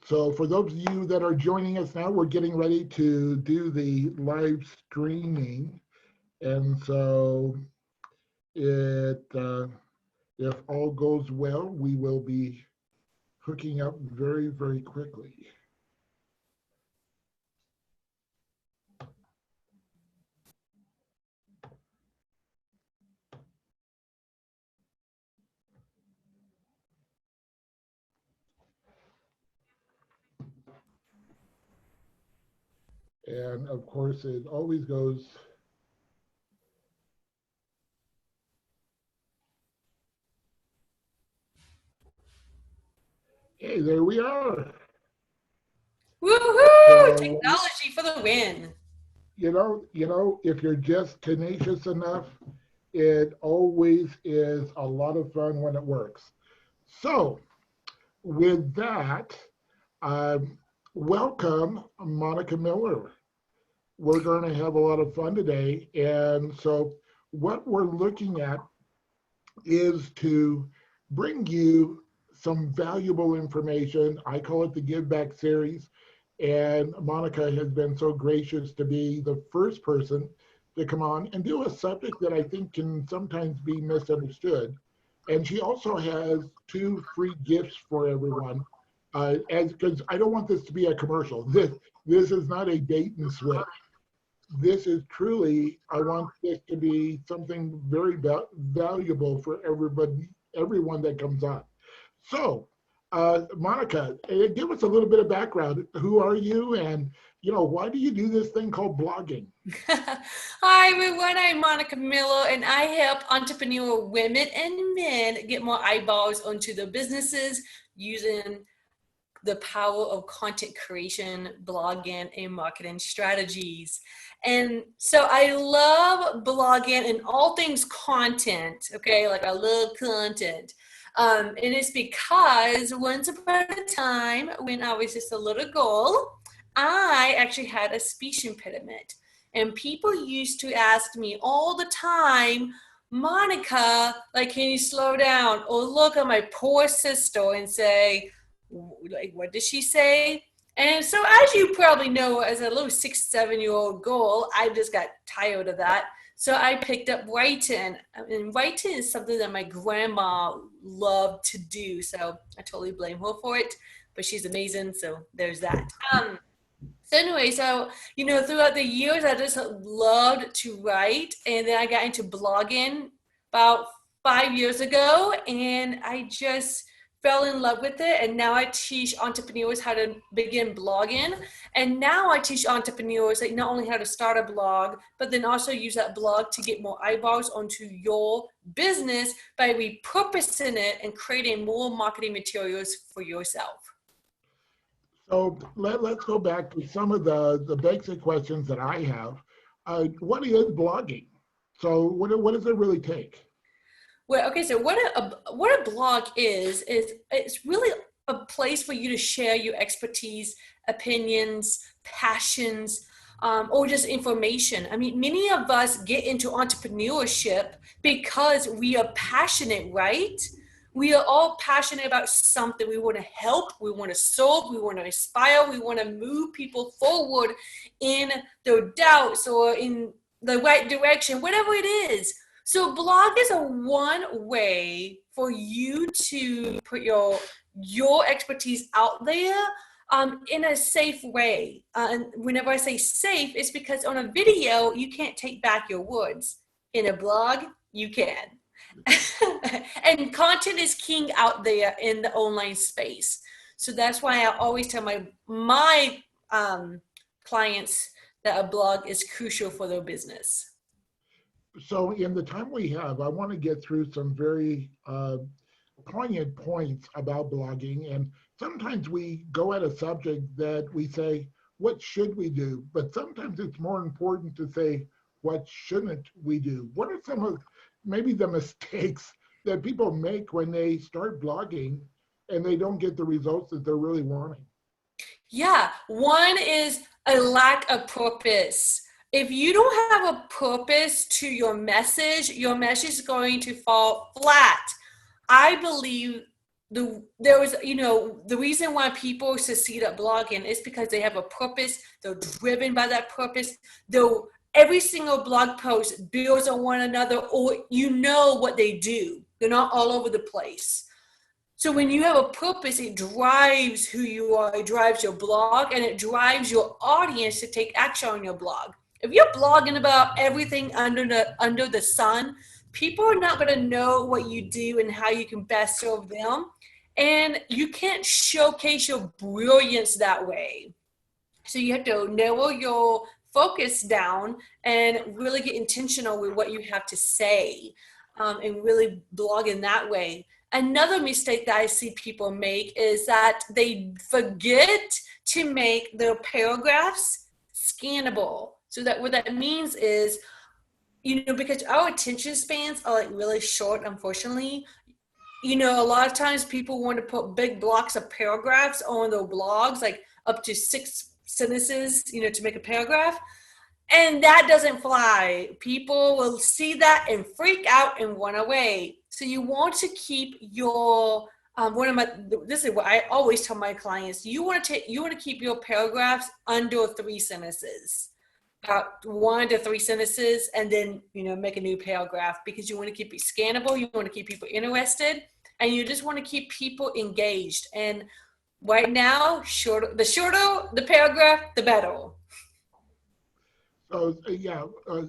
So for those of you that are joining us now, we're getting ready to do the live streaming. And so if all goes well, we will be hooking up very, very quickly. And of course, it always goes. Hey, there we are. Woohoo! So, Technology for the win. if you're just tenacious enough, it always is a lot of fun when it works. So, with that, welcome, Monica Miller. We're going to have a lot of fun today. And so, what we're looking at is to bring you some valuable information. I call it the Give Back series. And Monica has been so gracious to be the first person to come on and do a subject that I think can sometimes be misunderstood. And she also has 2 free gifts for everyone. Because I don't want this to be a commercial. This is not a bait and switch. This is truly, I want this to be something very valuable for everyone that comes on. So, Monica, give us a little bit of background. Who are you, and why do you do this thing called blogging? Hi everyone, I'm Monica Miller, and I help entrepreneur women and men get more eyeballs onto their businesses using the power of content creation, blogging, and marketing strategies. And so I love blogging and all things content, okay? Like I love content. And it's because once upon a time when I was just a little girl, I actually had a speech impediment. And people used to ask me all the time, Monica, like, can you slow down? Or look at my poor sister and say, like, what did she say? And so, as you probably know, as a little 6, 7-year-old girl, I just got tired of that. So I picked up writing, and writing is something that my grandma loved to do. So I totally blame her for it, but she's amazing. So there's that. So anyway, throughout the years, I just loved to write, and then I got into blogging about 5 years ago, and I just fell in love with it. And now I teach entrepreneurs how to begin blogging, and now I teach entrepreneurs like not only how to start a blog, but then also use that blog to get more eyeballs onto your business by repurposing it and creating more marketing materials for yourself. So let's go back to some of the basic questions that I have. What is blogging? So what does it really take? Well, okay, so what a blog is it's really a place for you to share your expertise, opinions, passions, or just information. I mean, many of us get into entrepreneurship because we are passionate, right? We are all passionate about something. We want to help, we want to solve, we want to inspire, we want to move people forward in their doubts or in the right direction, whatever it is. So blog is a one way for you to put your expertise out there in a safe way. And whenever I say safe, it's because on a video, you can't take back your words. In a blog, you can. And content is king out there in the online space. So that's why I always tell my clients that a blog is crucial for their business. So in the time we have, I want to get through some very poignant points about blogging. And sometimes we go at a subject that we say, what should we do? But sometimes it's more important to say, what shouldn't we do? What are some of maybe the mistakes that people make when they start blogging and they don't get the results that they're really wanting? Yeah, one is a lack of purpose. If you don't have a purpose to your message is going to fall flat. I believe there was, the reason why people succeed at blogging is because they have a purpose. They're driven by that purpose. Though every single blog post builds on one another, or what they do. They're not all over the place. So when you have a purpose, it drives who you are, it drives your blog, and it drives your audience to take action on your blog. If you're blogging about everything under the sun, people are not going to know what you do and how you can best serve them. And you can't showcase your brilliance that way. So you have to narrow your focus down and really get intentional with what you have to say, and really blog in that way. Another mistake that I see people make is that they forget to make their paragraphs scannable. So that what that means is, because our attention spans are like really short, unfortunately. A lot of times people want to put big blocks of paragraphs on their blogs, like up to 6 sentences, to make a paragraph. And that doesn't fly. People will see that and freak out and run away. So you want to keep your this is what I always tell my clients: you want to keep your paragraphs under 3 sentences, about 1 to 3 sentences, and then make a new paragraph, because you want to keep it scannable. You want to keep people interested, and you just want to keep people engaged. And right now, the shorter the paragraph, the better. So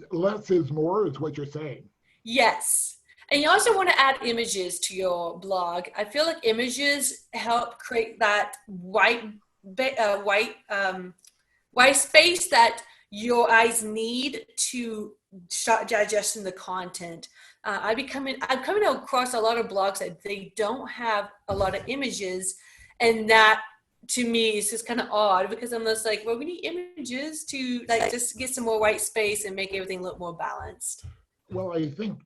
less is more is what you're saying. Yes. And you also want to add images to your blog. I feel like images help create that white space that your eyes need to start digesting the content. I'm coming across a lot of blogs that they don't have a lot of images, and that to me is just kind of odd, because I'm just like, well, we need images to just get some more white space and make everything look more balanced. Well, I think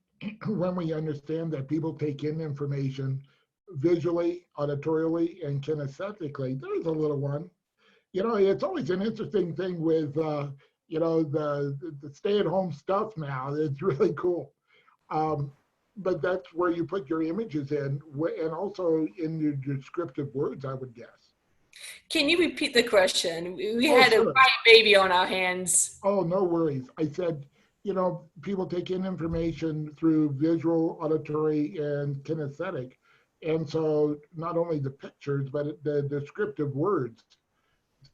when we understand that people take in information visually, auditorily, and kinesthetically, there's a little one. It's always an interesting thing with, the stay-at-home stuff now. It's really cool. But that's where you put your images in, and also in your descriptive words, I would guess. Can you repeat the question? We had sure. A white baby on our hands. Oh, no worries. I said, people take in information through visual, auditory, and kinesthetic. And so not only the pictures, but the descriptive words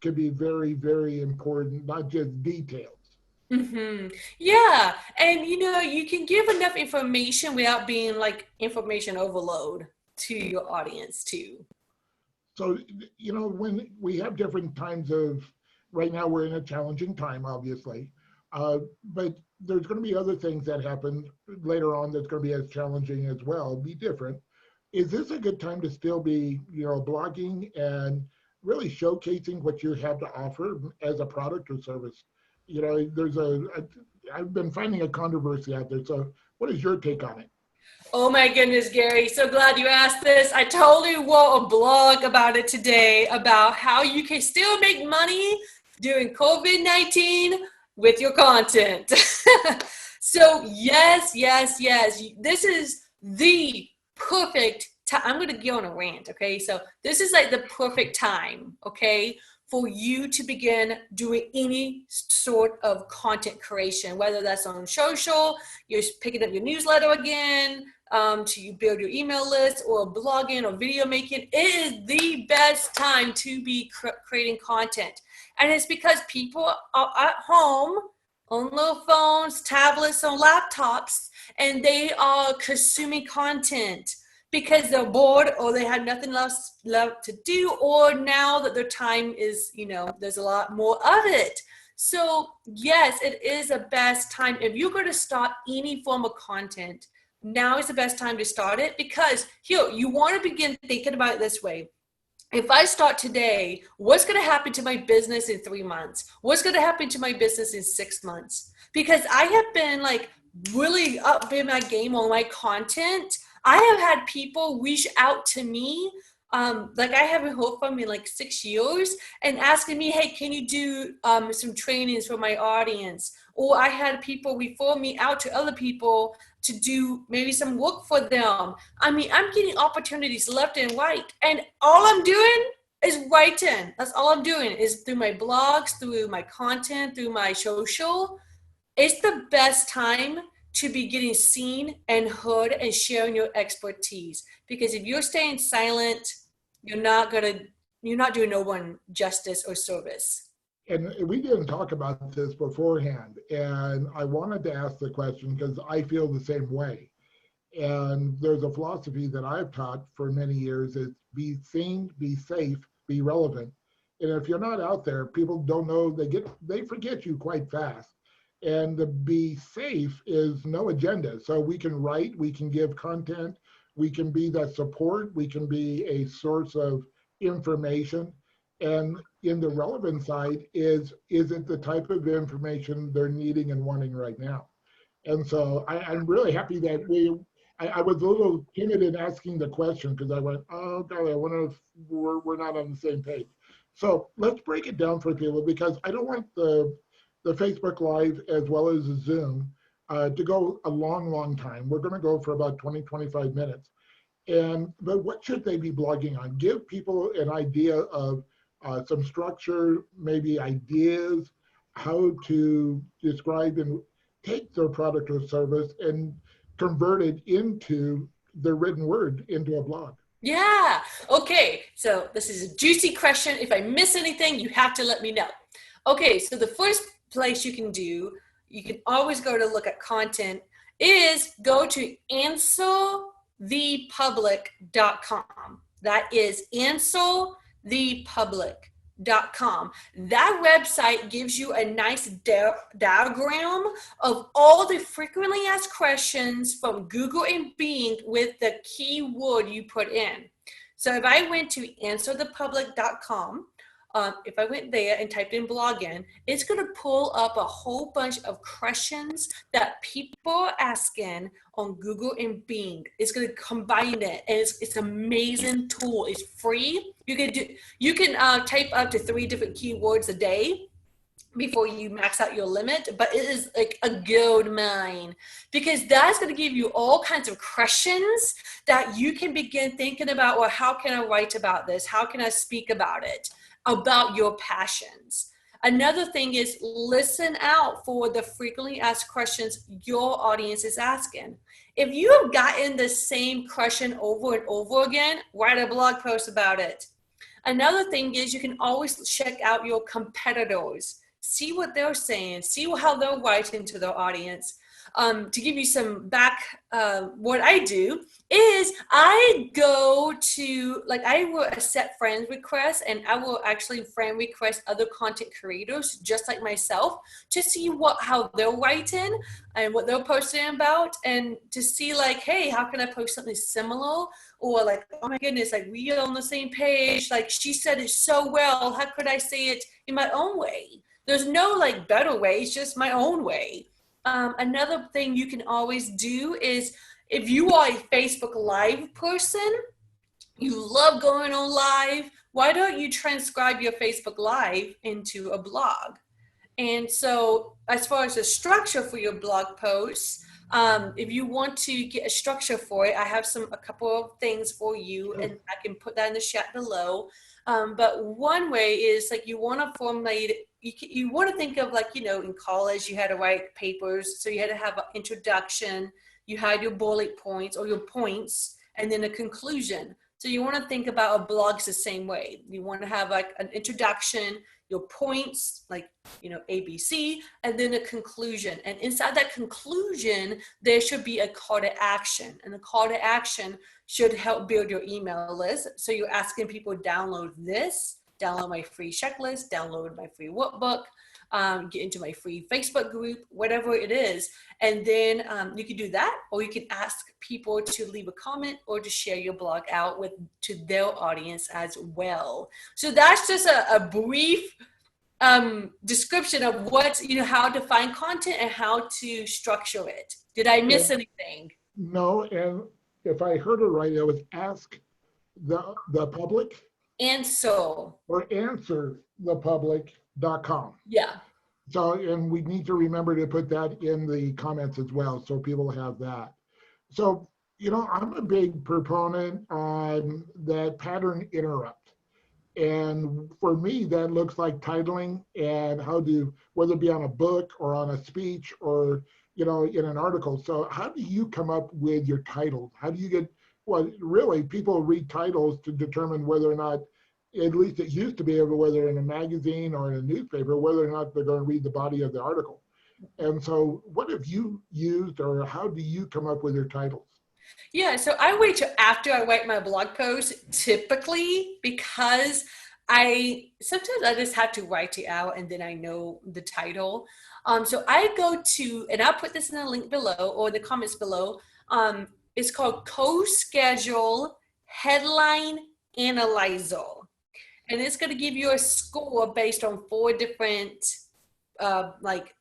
can be very, very important, not just details. Mm-hmm. Yeah. And, you can give enough information without being like information overload to your audience too. So, when we have different times right now we're in a challenging time, obviously, but there's going to be other things that happen later on that's going to be as challenging as well, be different. Is this a good time to still be, blogging and really showcasing what you have to offer as a product or service? I've been finding a controversy out there. So what is your take on it? Oh my goodness, Gary, so glad you asked this. I totally wrote a blog about it today, about how you can still make money during COVID-19 with your content. So yes. This is the perfect time. I'm going to go on a rant, okay? So this is like the perfect time, okay, for you to begin doing any sort of content creation, whether that's on social, you're picking up your newsletter again, to build your email list, or blogging or video making. It is the best time to be creating content. And it's because people are at home on their phones, tablets, or laptops, and they are consuming content because they're bored, or they have nothing else left to do, or now that their time is, there's a lot more of it. So yes, it is the best time. If you're going to start any form of content, now is the best time to start it, because here, you want to begin thinking about it this way. If I start today, what's going to happen to my business in 3 months? What's going to happen to my business in 6 months? Because I have been really up in my game on my content. I have had people reach out to me, I haven't heard from in 6 years, and asking me, hey, can you do some trainings for my audience? or I had people refer me out to other people to do maybe some work for them. I mean, I'm getting opportunities left and right, and all I'm doing is writing. That's all I'm doing is through my blogs, through my content, through my social. It's the best time to be getting seen and heard and sharing your expertise. Because if you're staying silent, you're not doing no one justice or service. And we didn't talk about this beforehand, and I wanted to ask the question because I feel the same way. And there's a philosophy that I've taught for many years is be seen, be safe, be relevant. And if you're not out there, people don't know, they forget you quite fast. And the be safe is no agenda. So we can write, we can give content, we can be that support, we can be a source of information. And in the relevant side is it the type of information they're needing and wanting right now? And so I'm really happy that I was a little timid in asking the question because I went, oh, golly, I wonder if we're not on the same page. So let's break it down for people because I don't want the Facebook Live as well as the Zoom to go a long, long time. We're going to go for about 20, 25 minutes. But what should they be blogging on? Give people an idea of some structure, maybe ideas, how to describe and take their product or service and convert it into the written word into a blog. Yeah. Okay. So this is a juicy question. If I miss anything, you have to let me know. Okay. So the first place you can always go to look at content is go to answerthepublic.com. That is answerthepublic.com. That website gives you a nice diagram of all the frequently asked questions from Google and Bing with the keyword you put in. So if I went to answerthepublic.com, if I went there and typed in blog in, it's going to pull up a whole bunch of questions that people are asking on Google and Bing. It's going to combine it, and it's an amazing tool. It's free. You can type up to 3 different keywords a day before you max out your limit, but it is like a gold mine because that's going to give you all kinds of questions that you can begin thinking about, well, how can I write about this? How can I speak about it? About your passions. Another thing is listen out for the frequently asked questions your audience is asking. If you have gotten the same question over and over again, write a blog post about it. Another thing is you can always check out your competitors. See what they're saying, see how they're writing to their audience. To give you some back, what I do is I go to, I will accept friend requests, and I will actually friend request other content creators just like myself to see how they're writing and what they're posting about, and to see hey, how can I post something similar? Or oh my goodness, we are on the same page. She said it so well. How could I say it in my own way? There's no better way. It's just my own way. Another thing you can always do is if you are a Facebook Live person, you love going on live, why don't you transcribe your Facebook Live into a blog? And so as far as the structure for your blog posts, if you want to get a structure for it, I have a couple of things for you, and I can put that in the chat below. But one way is you want to formulate, you want to think of in college you had to write papers, so you had to have an introduction, you had your bullet points or your points, and then a conclusion. So you want to think about a blog's the same way. You want to have an introduction, your points, ABC, and then a conclusion. And inside that conclusion, there should be a call to action. And the call to action should help build your email list. So you're asking people to download this, download my free checklist, download my free workbook, get into my free Facebook group, whatever it is. And then you can do that, or you can ask people to leave a comment or to share your blog out to their audience as well. So that's just a brief description of how to find content and how to structure it. Did I miss anything? No, and if I heard it right, it was ask the public. And so. Or answerthepublic.com. Yeah. So, and we need to remember to put that in the comments as well, so people have that. So, I'm a big proponent on that pattern interrupt. And for me, that looks like titling and how to, whether it be on a book or on a speech or, in an article. So how do you come up with your titles? How do you get, well, really, people read titles to determine whether or not, at least it used to be able, whether in a magazine or in a newspaper, whether or not they're going to read the body of the article. And so what have you used, or how do you come up with your titles? Yeah, so I wait till after I write my blog post, typically, because sometimes I just have to write it out and then I know the title. So I go to, and I'll put this in the link below or the comments below. It's called Co-Schedule Headline Analyzer, and it's going to give you a score based on 4 different like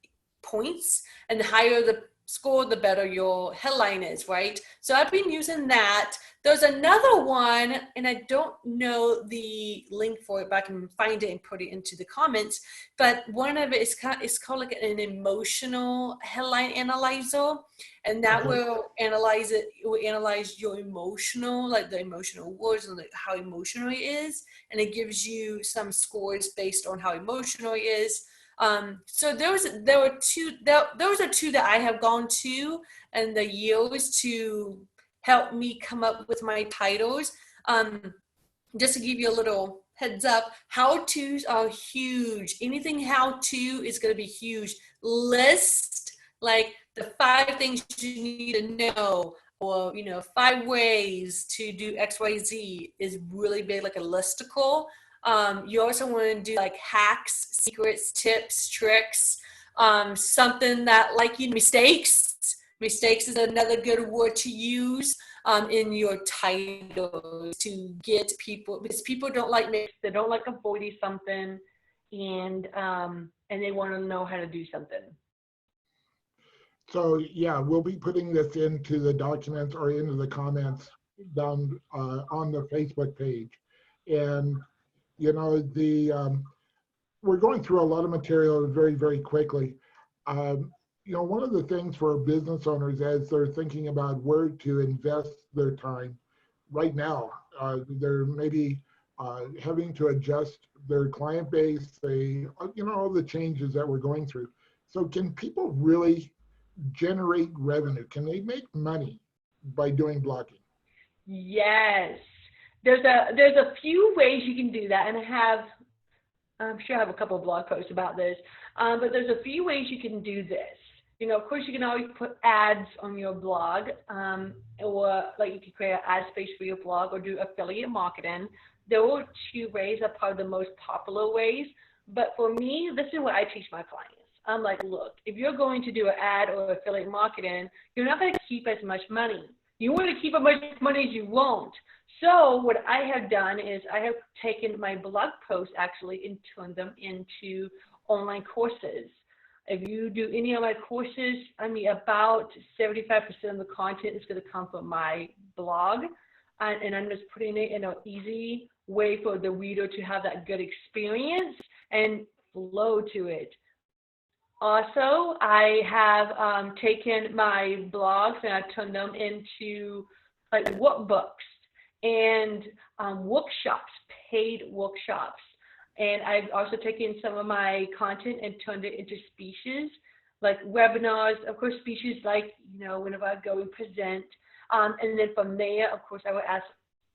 points, and the higher the score, the better your headline is, right? So I've been using that. There's another one, and I don't know the link for it, but I can find it and put it into the comments. But one of it is it's called like an emotional headline analyzer, and that Okay. will analyze it. It will analyze your emotional, like the emotional words and like how emotional it is, and it gives you some scores based on how emotional it is. So those are two that I have gone to and the years to help me come up with my titles. Just to give you a little heads up, how-tos are huge. Anything how-to is going to be huge. List, like the 5 things you need to know, or 5 ways to do XYZ is really big, like a listicle. You also want to do like hacks, secrets, tips, tricks, something that like mistakes. Mistakes is another good word to use in your titles to get people, because people don't like mistakes. They don't like avoiding something, and they want to know how to do something. So yeah, we'll be putting this into the documents or into the comments down on the Facebook page. And the we're going through a lot of material very, very quickly. One of the things for business owners as they're thinking about where to invest their time right now, they're maybe having to adjust their client base, all the changes that we're going through. So can people really generate revenue? Can they make money by doing blogging? Yes, there's a few ways you can do that, and I'm sure I have a couple of blog posts about this, but there's a few ways you can do this. Of course, you can always put ads on your blog, or like you can create an ad space for your blog or do affiliate marketing. Those 2 ways are probably the most popular ways. But for me, this is what I teach my clients. I'm like, look, if you're going to do an ad or affiliate marketing, you're not going to keep as much money. You want to keep as much money as you want. So what I have done is I have taken my blog posts actually and turned them into online courses. If you do any of my courses, about 75% of the content is going to come from my blog. And I'm just putting it in an easy way for the reader to have that good experience and flow to it. Also, I have taken my blogs and I've turned them into like workbooks and workshops, paid workshops. And I've also taken some of my content and turned it into speeches, like webinars, of course, speeches like, whenever I go and present. And then from there, of course, I would ask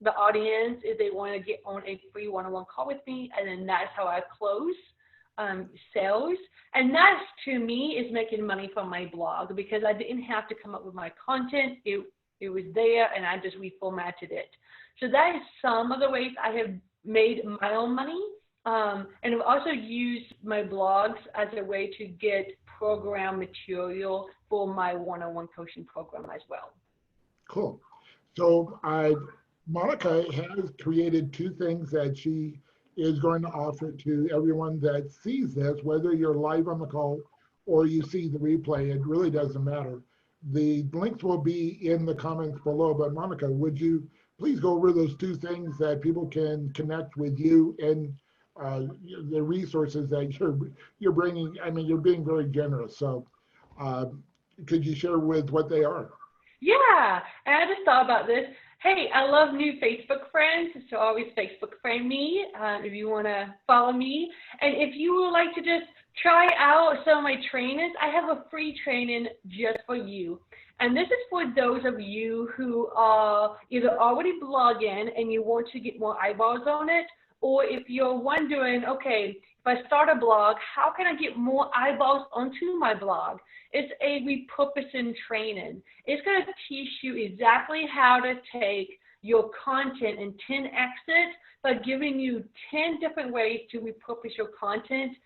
the audience if they want to get on a free one-on-one call with me. And then that's how I close sales. And that, to me, is making money from my blog, because I didn't have to come up with my content. It was there, and I just reformatted it. So that is some of the ways I have made my own money. And I've also used my blogs as a way to get program material for my one-on-one coaching program as well. Cool. So Monica has created 2 things that she is going to offer to everyone that sees this, whether you're live on the call or you see the replay, it really doesn't matter. The links will be in the comments below, but Monica, would you please go over those 2 things that people can connect with you and the resources that you're bringing. I mean, you're being very generous. So, uh, could you share with what they are? Yeah, and I just thought about this. Hey, I love new Facebook friends, so always Facebook friend me if you want to follow me. And if you would like to just try out some of my trainings, I have a free training just for you. And this is for those of you who are either already blogging and you want to get more eyeballs on it, or if you're wondering, okay, if I start a blog, how can I get more eyeballs onto my blog? It's a repurposing training. It's going to teach you exactly how to take your content and 10x it by giving you 10 different ways to repurpose your content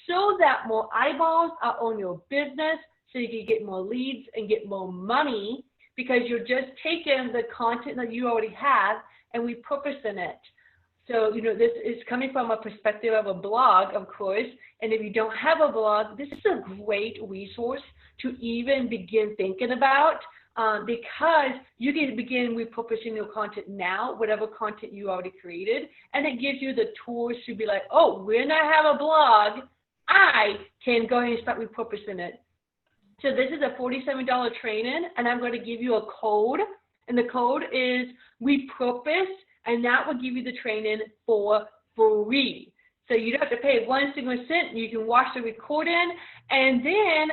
so that more eyeballs are on your business, so you can get more leads and get more money, because you're just taking the content that you already have and repurposing it. So, this is coming from a perspective of a blog, of course, and if you don't have a blog, this is a great resource to even begin thinking about, because you can begin repurposing your content now, whatever content you already created, and it gives you the tools to be like, oh, when I have a blog, I can go ahead and start repurposing it. So this is a $47 training, and I'm going to give you a code, and the code is repurpose, and that will give you the training for free. So you don't have to pay 1 single cent. You can watch the recording and then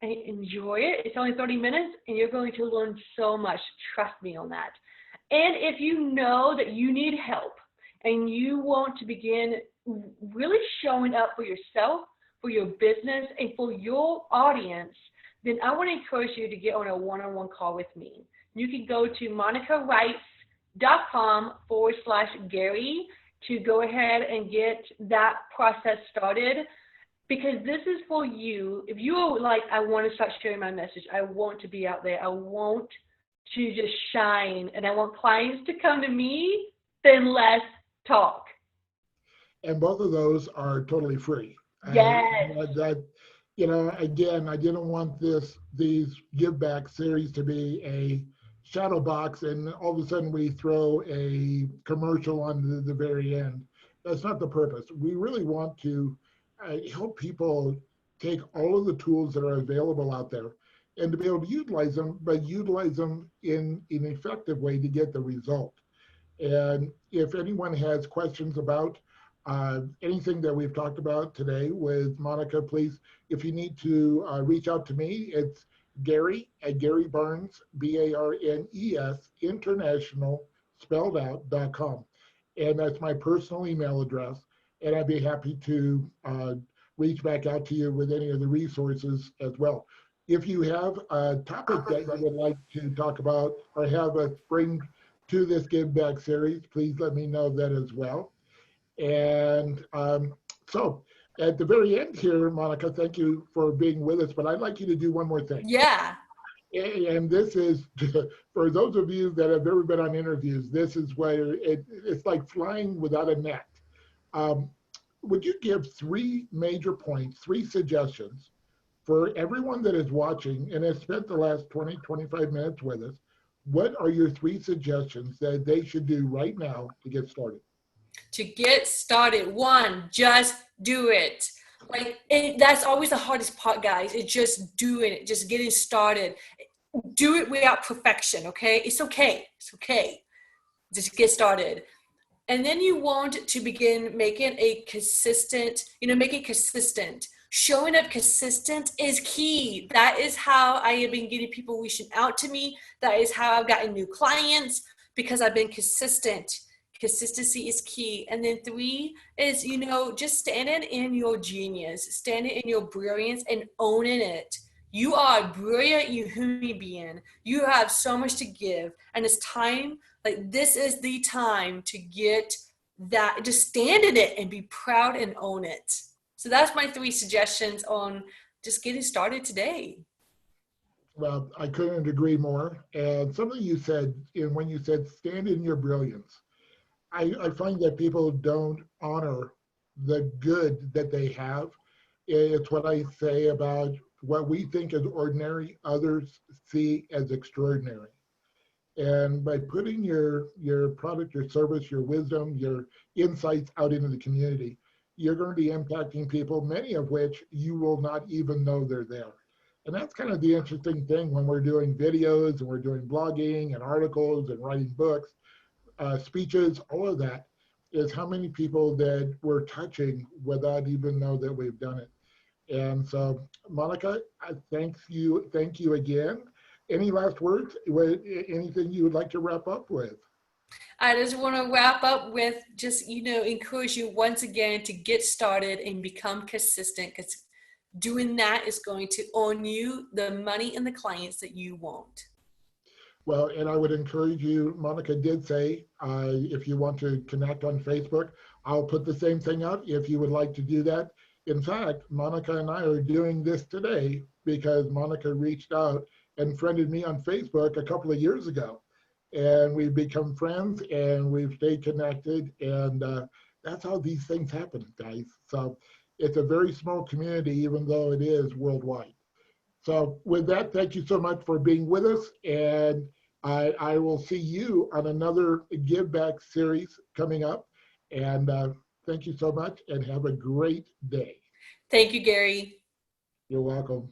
enjoy it. It's only 30 minutes, and you're going to learn so much. Trust me on that. And if you know that you need help and you want to begin really showing up for yourself, for your business, and for your audience, then I want to encourage you to get on a one-on-one call with me. You can go to monicawrights.com/Gary to go ahead and get that process started, because this is for you. If you are like, I want to start sharing my message, I want to be out there, I want to just shine, and I want clients to come to me, then let's talk. And both of those are totally free. Yes. Again, I didn't want these give back series to be a shadow box and all of a sudden we throw a commercial on the very end. That's not the purpose. We really want to help people take all of the tools that are available out there and to be able to utilize them, but utilize them in an effective way to get the result. And if anyone has questions about anything that we've talked about today with Monica, please, if you need to reach out to me, it's Gary at Gary Barnes, BARNES, international, spelled out.com. And that's my personal email address. And I'd be happy to reach back out to you with any of the resources as well. If you have a topic that you would like to talk about or have us bring to this Give Back series, please let me know that as well. And so at the very end here, Monica, thank you for being with us, but I'd like you to do one more thing. Yeah. And this is, for those of you that have ever been on interviews, this is where it's like flying without a net. Would you give 3 major points, 3 suggestions for everyone that is watching and has spent the last 20, 25 minutes with us? What are your 3 suggestions that they should do right now to get started? To get started, 1, just do it. That's always the hardest part, guys. It's just doing it, just getting started. Do it without perfection, okay? It's okay. It's okay. Just get started. And then you want to begin making a consistent, make it consistent. Showing up consistent is key. That is how I have been getting people reaching out to me. That is how I've gotten new clients, because I've been consistent. Consistency is key. And then 3 is, just standing in your genius, standing in your brilliance and owning it. You are a brilliant human being. You have so much to give. And it's time, this is the time to get that, just stand in it and be proud and own it. So that's my 3 suggestions on just getting started today. Well, I couldn't agree more. And something you said, when you said stand in your brilliance, I find that people don't honor the good that they have. It's what I say about what we think is ordinary, others see as extraordinary. And by putting your product, your service, your wisdom, your insights out into the community, you're going to be impacting people, many of which you will not even know they're there. And that's kind of the interesting thing when we're doing videos and we're doing blogging and articles and writing books, speeches, all of that, is how many people that we're touching without even know that we've done it. And so, Monica, thank you again. Any last words? Anything you would like to wrap up with? I just want to wrap up with just, encourage you once again to get started and become consistent, because doing that is going to earn you the money and the clients that you want. Well, and I would encourage you, Monica did say, if you want to connect on Facebook, I'll put the same thing out if you would like to do that. In fact, Monica and I are doing this today because Monica reached out and friended me on Facebook a couple of years ago. And we've become friends and we've stayed connected. And that's how these things happen, guys. So it's a very small community, even though it is worldwide. So with that, thank you so much for being with us. And I will see you on another Give Back series coming up. And thank you so much and have a great day. Thank you, Gary. You're welcome.